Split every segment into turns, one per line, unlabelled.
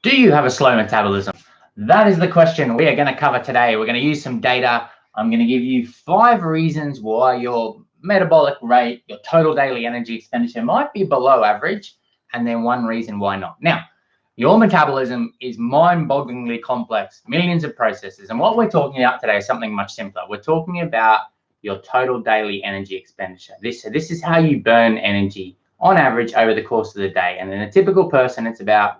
Do you have a slow metabolism? That is the question we are going to cover today. We're going to use some data. I'm going to give you 5 reasons why your metabolic rate, your total daily energy expenditure might be below average, and then 1 reason why not. Now, your metabolism is mind-bogglingly complex, millions of processes, and what we're talking about today is something much simpler. We're talking about your total daily energy expenditure. This is how you burn energy on average over the course of the day, and in a typical person, it's about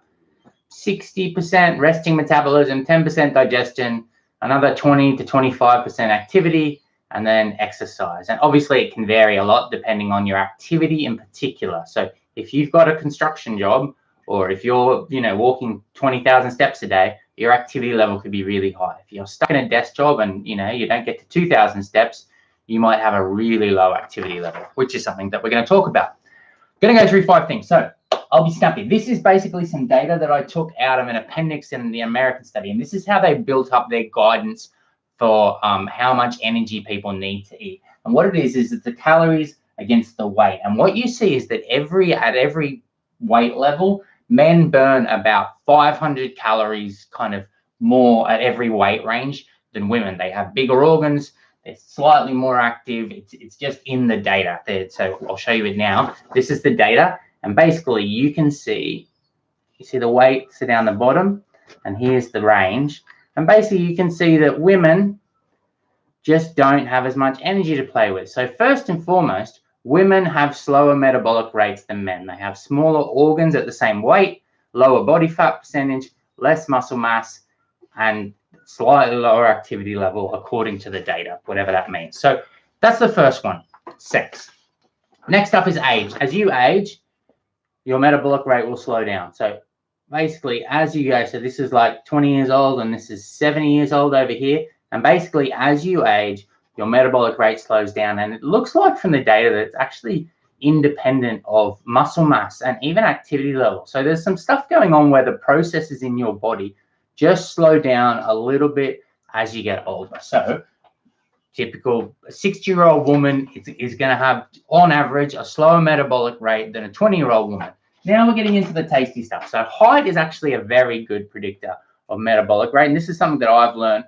60% resting metabolism, 10% digestion, another 20 to 25% activity, and then exercise. And obviously it can vary a lot depending on your activity in particular. So if you've got a construction job, or if you're walking 20,000 steps a day, your activity level could be really high. If you're stuck in a desk job and you don't get to 2,000 steps, you might have a really low activity level, which is something that we're going to talk about. I'm going to go through 5 things. So I'll be snappy. This is basically some data that I took out of an appendix in the American study, and this is how they built up their guidance for how much energy people need to eat. And what it is it's the calories against the weight. And what you see is that at every weight level, men burn about 500 calories kind of more at every weight range than women. They have bigger organs. They're slightly more active. It's just in the data there. So I'll show you it now. This is the data. And basically you see the weights down the bottom, and here's the range. And basically you can see that women just don't have as much energy to play with. So first and foremost, women have slower metabolic rates than men. They have smaller organs at the same weight, lower body fat percentage, less muscle mass, and slightly lower activity level according to the data, whatever that means. So that's the first one, sex. Next up is age. As you age, your metabolic rate will slow down. So basically as you go, so this is like 20 years old and this is 70 years old over here. And basically as you age, your metabolic rate slows down. And it looks like from the data that it's actually independent of muscle mass and even activity level. So there's some stuff going on where the processes in your body just slow down a little bit as you get older. So typical 60-year-old woman is going to have, on average, a slower metabolic rate than a 20-year-old woman. Now we're getting into the tasty stuff. So height is actually a very good predictor of metabolic rate. And this is something that I've learned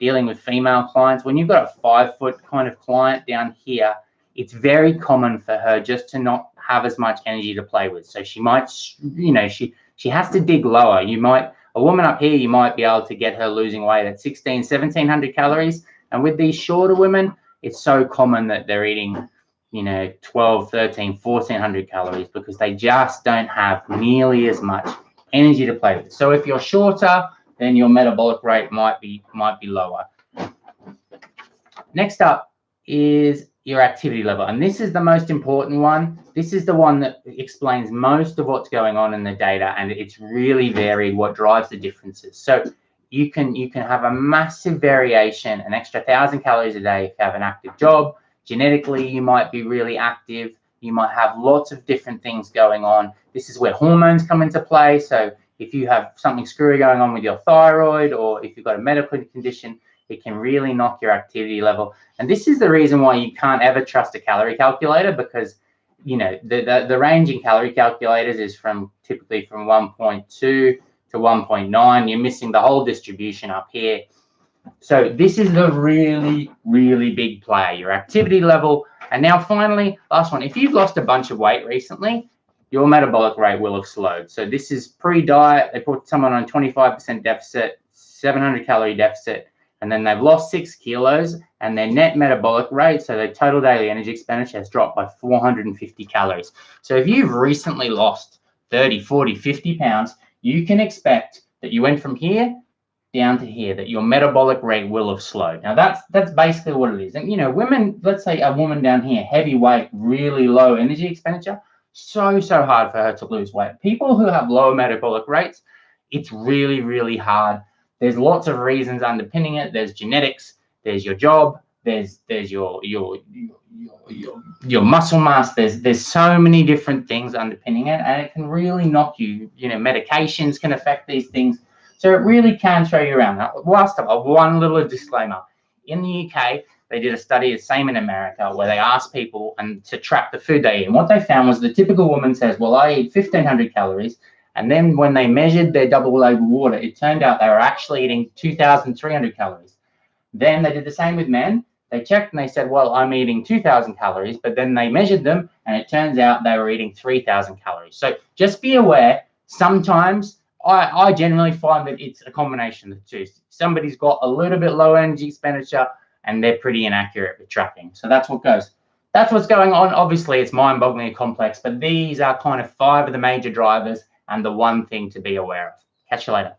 dealing with female clients. When you've got a 5-foot kind of client down here, it's very common for her just to not have as much energy to play with. So she might, she has to dig lower. A woman up here, you might be able to get her losing weight at 1,700 calories. And with these shorter women, it's so common that they're eating, 12, 13, 1,400 calories because they just don't have nearly as much energy to play with. So if you're shorter, then your metabolic rate might be lower. Next up is your activity level. And this is the most important one. This is the one that explains most of what's going on in the data, and it's really varied what drives the differences. So you can have a massive variation, an extra 1,000 calories a day if you have an active job. Genetically, you might be really active. You might have lots of different things going on. This is where hormones come into play. So if you have something screwy going on with your thyroid, or if you've got a medical condition, it can really knock your activity level. And this is the reason why you can't ever trust a calorie calculator, because the range in calorie calculators is typically from 1.2 to 1.9. You're missing the whole distribution up here. So this is a really, really big player, your activity level. And now finally, last one, if you've lost a bunch of weight recently, your metabolic rate will have slowed. So this is pre-diet. They put someone on 25% deficit, 700 calorie deficit, and then they've lost 6 kilos, and their net metabolic rate, so their total daily energy expenditure, has dropped by 450 calories. So if you've recently lost 30, 40, 50 pounds, you can expect that you went from here down to here, that your metabolic rate will have slowed. Now that's basically what it is. And women, let's say a woman down here, heavy weight, really low energy expenditure, so hard for her to lose weight. People who have lower metabolic rates, it's really, really hard. There's lots of reasons underpinning it. There's genetics, there's your job, there's your muscle mass. There's so many different things underpinning it, and it can really knock you. Medications can affect these things. So it really can throw you around. Now, last up, one little disclaimer. In the UK, they did a study, the same in America, where they asked people to track the food they eat. And what they found was the typical woman says, well, I eat 1,500 calories, And then when they measured their double labeled water, it turned out they were actually eating 2,300 calories. Then they did the same with men. They checked and they said, well, I'm eating 2,000 calories, but then they measured them and it turns out they were eating 3,000 calories. So just be aware, sometimes I generally find that it's a combination of the two. Somebody's got a little bit low energy expenditure and they're pretty inaccurate with tracking. So that's what's going on. Obviously, it's mind-bogglingly complex, but these are kind of 5 of the major drivers and the one thing to be aware of. Catch you later.